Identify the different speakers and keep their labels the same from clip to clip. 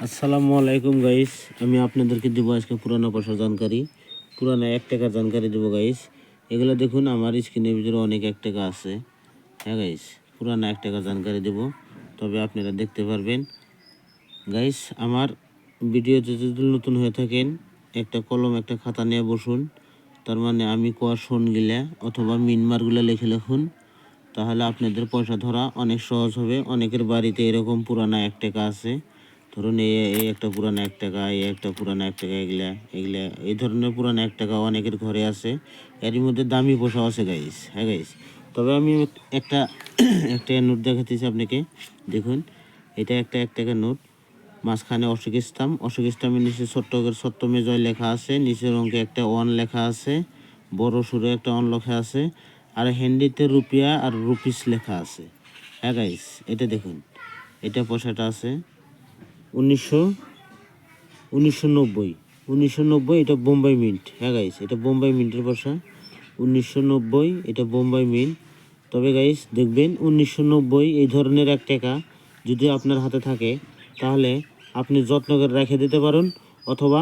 Speaker 1: আসসালামু আলাইকুম গাইস, আমি আপনাদেরকে দেবো আজকে পুরানো পয়সার জানকারি, পুরানো 1 টাকার জানকারি দেবো গাইস। এগুলো দেখুন আমার স্ক্রিনের ভিতরে অনেক 1 টাকা আছে। হ্যাঁ গাইস, পুরানো 1 টাকার জানকারি দেবো, তবে আপনারা দেখতে পারবেন গাইস। আমার ভিডিওতে যদি নতুন হয়ে থাকেন, একটা কলম একটা খাতা নিয়ে বসুন, তার মানে আমি কোয়া শোনগুলা অথবা মিনমারগুলো লিখে লিখুন, তাহলে আপনাদের পয়সা ধরা অনেক সহজ হবে। অনেকের বাড়িতে এরকম পুরানো 1 টাকা আছে, ধরুন এই একটা পুরানো 1 টাকা, এই একটা পুরানো 1 টাকা, এগুলা এগুলা এই ধরনের পুরানো 1 টাকা অনেকের ঘরে আছে। এর মধ্যে দামি পয়সা আছে গাইস। হ্যাঁ গাইস, তবে আমি একটা একটা নোট দেখাতেছি আপনাকে। দেখুন, এটা একটা 1 টাকার নোট, মাঝখানে অশোক স্তম্ভের নিচে ছোট্ট করে ছোট্ট মেজয় লেখা আছে, নিচের অঙ্কে একটা 1 লেখা আছে, বড় সুরে একটা 1 লেখা আছে, আর হিন্দিতে রুপিয়া আর রুপিস লেখা আছে। হ্যাঁ গাইস, এটা দেখুন, এটা পয়সাটা আছে 1990 এটা বোম্বাই মিন্ট। হ্যাঁ গাইস, এটা বোম্বাই মিন্টের পয়সা 1990, এটা বোম্বাই মিন্ট। তবে গাইস দেখবেন 1990 এই ধরনের 1 টাকা যদি আপনার হাতে থাকে, তাহলে আপনি যত্ন করে রেখে দিতে পারেন, অথবা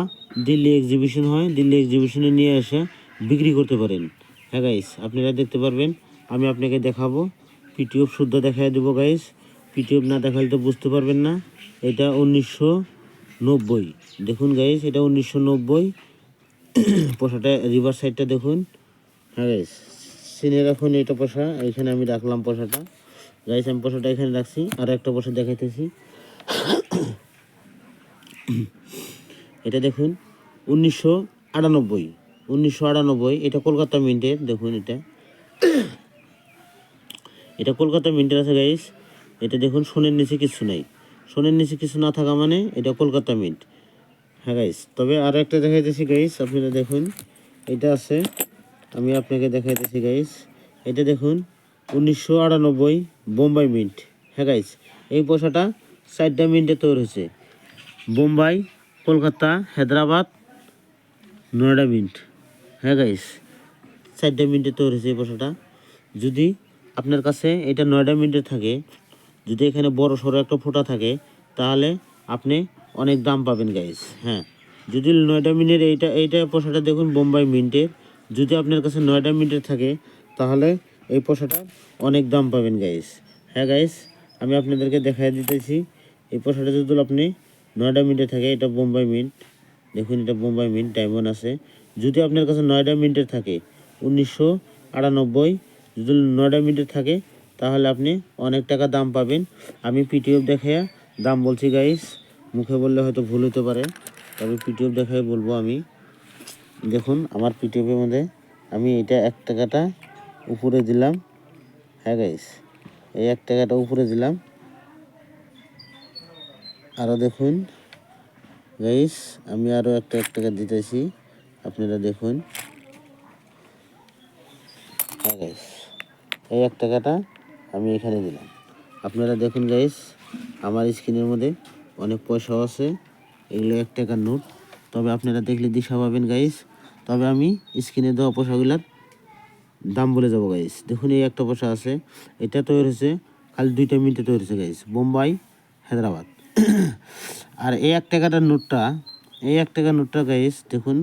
Speaker 1: দিল্লি এক্সিবিশন হয়, দিল্লি এক্সিবিশনে নিয়ে এসে বিক্রি করতে পারেন। হ্যাঁ গাইস, আপনারা দেখতে পারবেন, আমি আপনাকে দেখাবো, পিটিএফ শুদ্ধ দেখাই দেবো গাইস। পিটিএফ না দেখালে তো বুঝতে পারবেন না। এটা 1990, দেখুন গাইস, এটা 1990 পয়সাটা রিভার সাইডটা দেখুন। হ্যাঁ গাইস, সিনে রাখুন, এটা পয়সা এখানে আমি রাখলাম পয়সাটা গাইস, আমি পয়সাটা এখানে রাখছি। আর একটা পয়সা দেখাইতেছি, এটা দেখুন 1998, এটা কলকাতা মিন্টের। দেখুন, এটা কলকাতা মিন্টের আছে গাইস। এটা দেখুন, সোনের নিচে কিছু নাই, সোনের নিচে কিছু না থাকা মানে এটা কলকাতা মিন্ট। হ্যাঁ গাইস, তবে আরও একটা দেখাইতেছি গাইস, আপনারা দেখুন, এটা আছে, আমি আপনাকে দেখাইতেছি গাইস। এটা দেখুন 1998 বোম্বাই মিন্ট। হ্যাঁ গাইস, এই পয়সাটা 4টা মিন্টে তৈরি হয়েছে, বোম্বাই, কলকাতা, হায়দ্রাবাদ, নয়ডা মিন্ট। হ্যাঁ গাইস, 4টা মিন্টে তৈরি হয়েছে এই পয়সাটা। যদি আপনার কাছে এটা 9টা মিন্টের থাকে, যদি এখানে বড় সড়ো একটা ফোঁটা থাকে, তাহলে আপনি অনেক দাম পাবেন গাইস। হ্যাঁ, যদি 9টা মিনিটের এইটা পয়সাটা দেখুন বোম্বাই মিন্টের, যদি আপনার কাছে 9টা মিনিটের থাকে, তাহলে এই পয়সাটা অনেক দাম পাবেন গাইস। হ্যাঁ গাইস, আমি আপনাদেরকে দেখাই দিতেছি, এই পয়সাটা যদি আপনি 9টা মিনিটে থাকে, এটা বোম্বাই মিন্ট। দেখুন, এটা বোম্বাই মিন্ট, ডায়মন্ড আছে। যদি আপনার কাছে 9টা মিনিটের থাকে 1998, যদি 9টা মিনিটের থাকে, তাহলে আপনি অনেক টাকা দাম পাবেন। আমি পিটিএফ দেখে দাম বলছি গাইস, মুখে বললে হয়তো ভুল হতে পারে, তবে পিটিএফ দেখাই বলবো আমি। দেখুন আমার পিটিএফের মধ্যে আমি এটা 1 টাকাটা উপরে দিলাম। হ্যাঁ গাইস, এই 1 টাকাটা উপরে দিলাম। আরও দেখুন গাইস, আমি আরও একটা 1 টাকা দিতেছি, আপনারা দেখুন। হ্যাঁ গাইস, এই 1 টাকাটা আমি এখানে দিলাম। আপনারা দেখুন গাইস, আমার স্ক্রিনের মধ্যে অনেক পয়সাও আছে, এগুলো 1 টাকার নোট, তবে আপনারা দেখলে দিশা পাবেন গাইস। তবে আমি স্ক্রিনে দেওয়া পয়সাগুলোর দাম বলে যাবো গাইস। দেখুন, এই একটা পয়সা আছে, এটা তৈরি হয়েছে খালি 2টা মিনিটে তৈরি হয়েছে গাইস, বোম্বাই, হায়দ্রাবাদ। আর এই 1 টাকাটার নোটটা, এই 1 টাকার নোটটা গাইস দেখুন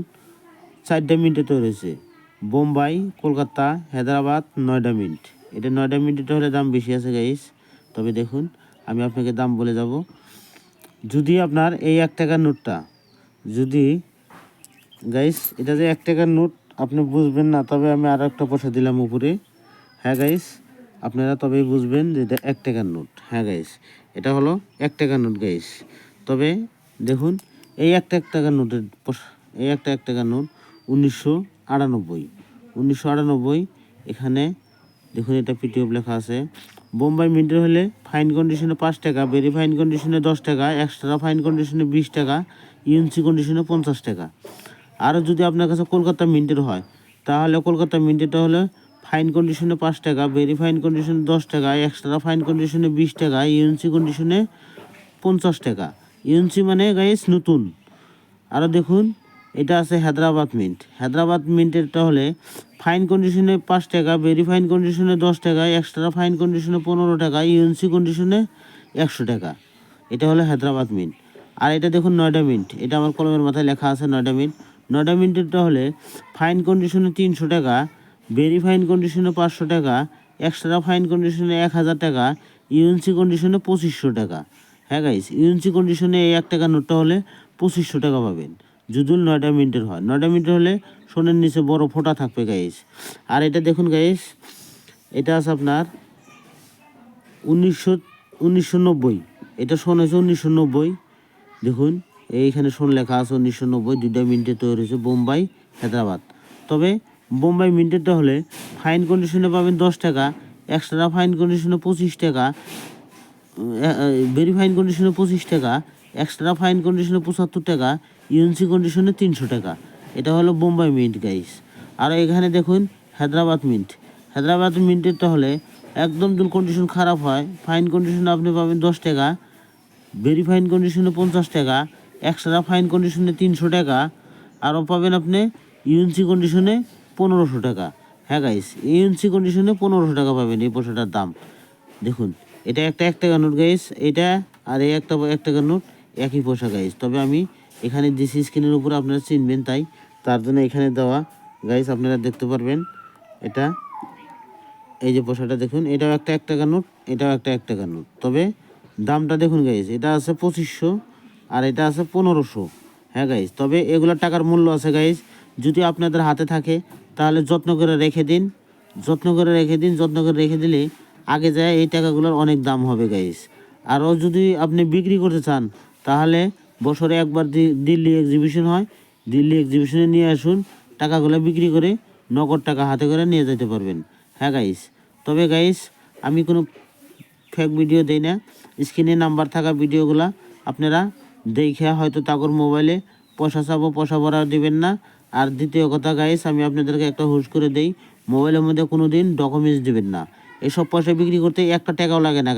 Speaker 1: 4টা মিনিটে তৈরি হয়েছে, বোম্বাই, কলকাতা, হায়দ্রাবাদ, 9টা মিনিট। এটা 9টা মিনিটে হলে দাম বেশি আছে গাইস। তবে দেখুন, আমি আপনাকে দাম বলে যাব। যদি আপনার এই 1 টাকার নোটটা, যদি গাইস এটা যে 1 টাকার নোট আপনি বুঝবেন না, তবে আমি আর একটা পয়সা দিলাম উপরে। হ্যাঁ গাইস, আপনারা তবেই বুঝবেন যে এটা 1 টাকার নোট। হ্যাঁ গাইস, এটা হলো 1 টাকার নোট গাইস। তবে দেখুন, এই একটা 1 টাকার নোটের এই একটা 1 টাকার নোট 1998, এখানে দেখুন, এটা পিটিএফ লেখা আছে। বোম্বাই মিন্টের হলে ফাইন কন্ডিশনে 5 টাকা, ভেরি ফাইন কন্ডিশনে 10 টাকা, এক্সট্রা ফাইন কন্ডিশনে 20 টাকা, ইউএনসি কন্ডিশনে 50 টাকা। আরও যদি আপনার কাছে কলকাতা মিন্টের হয়, তাহলে কলকাতা মিন্টেরটা হলে ফাইন কন্ডিশনে 5 টাকা, ভেরি ফাইন কন্ডিশনে 10 টাকা, এক্সট্রা ফাইন কন্ডিশনে 20 টাকা, ইউএনসি কন্ডিশনে 50 টাকা। ইউএনসি মানে গাইস নতুন। আরও দেখুন, এটা আছে হায়দ্রাবাদ মিন্টেরটা হলে ফাইন কন্ডিশনে 5 টাকা, ভেরি ফাইন কন্ডিশনে 10 টাকা, এক্সট্রা ফাইন কন্ডিশনে 15 টাকা, ইউএনসি কন্ডিশনে 100 টাকা। এটা হলো হায়দ্রাবাদ মিন্ট। আর এটা দেখুন 9টা মিনিট, এটা আমার কলমের মাথায় লেখা আছে 9টা মিনিট। 9টা মিনিটেরটা হলে ফাইন কন্ডিশনে 300 টাকা, ভেরি ফাইন কন্ডিশনে 500 টাকা, এক্সট্রা ফাইন কন্ডিশনে 1000 টাকা, ইউএনসি কন্ডিশনে 2500 টাকা। হ্যাঁ গাইস, ইউএনসি কন্ডিশনে এই 1 টাকা নোটটা হলে 2500 টাকা পাবেন যদি 9টা মিনিটের হয়। 9টা মিনিটের হলে সোনের নিচে বড় ফোঁটা থাকবে গাইস। আর এটা দেখুন গাইস, এটা আছে আপনার 1990, এটা সোন হয়েছে 1990। দেখুন এইখানে সোন লেখা আছে 1990, 2টা মিনিটে তৈরি হয়েছে, বোম্বাই হায়দ্রাবাদ। তবে বোম্বাই মিন্টেরটা হলে ফাইন কন্ডিশনে পাবেন 10 টাকা, এক্সট্রা ফাইন কন্ডিশনে 25 টাকা, ভেরি ফাইন কন্ডিশনে 25 টাকা, এক্সট্রা ফাইন কন্ডিশনে 75 টাকা, ইউএনসি কন্ডিশনে 300 টাকা। এটা হলো বোম্বাই মিন্ট গাইস। আর এখানে দেখুন হায়দ্রাবাদ মিন্ট। হায়দ্রাবাদ মিন্টেরটা হলে একদম যদি কন্ডিশন খারাপ হয়, ফাইন কন্ডিশনে আপনি পাবেন 10 টাকা, ভেরি ফাইন কন্ডিশনে 50 টাকা, এক্সট্রা ফাইন কন্ডিশনে 300 টাকা, আরও পাবেন আপনি ইউএনসি কন্ডিশনে 1500 টাকা। হ্যাঁ গাইস, ইউএনসি কন্ডিশনে 1500 টাকা পাবেন এই পোশাকটার দাম। দেখুন এটা একটা 1 টাকা নোট গাইস, এটা আর এই একটা 1 টাকার নোট একই পোশাক গাইস। তবে আমি এখানে দিছি স্ক্রিনের উপরে, আপনারা চিনবেন তাই, তার জন্য এখানে দেওয়া গাইস, আপনারা দেখতে পারবেন। এটা এই যে পোশাকটা দেখুন, এটাও একটা 1 টাকার নোট, এটাও একটা 1 টাকার নোট। তবে দামটা দেখুন গাইস, এটা আছে 2500 আর এটা আছে 1500। হ্যাঁ গাইস, তবে এগুলোর টাকার মূল্য আছে গাইস। যদি আপনাদের হাতে থাকে তাহলে যত্ন করে রেখে দিন, যত্ন করে রেখে দিন। যত্ন করে রেখে দিলে আগে যায় এই টাকাগুলোর অনেক দাম হবে গাইস। আরও যদি আপনি বিক্রি করতে চান তাহলে বছরে একবার দিল্লি এক্সিবিশন হয়, দিল্লি এক্সিবিশনে নিয়ে আসুন, টাকাগুলো বিক্রি করে নগদ টাকা হাতে করে নিয়ে যেতে পারবেন। হ্যাঁ গাইস, তবে গাইস আমি কোনো ফেক ভিডিও দেই না, স্ক্রিনে নাম্বার থাকা ভিডিওগুলা আপনারা দেখে হয়তো তাগর মোবাইলে পয়সা চাবো, পয়সা ভরা দিবেন না। আর দ্বিতীয় কথা গাইস, আমি আপনাদেরকে একটা হুশ করে দেই, মোবাইলের মধ্যে কোনো দিন ডকুমেন্টস দিবেন না। এসব পয়সা বিক্রি করতে একটা টাকাও লাগে না।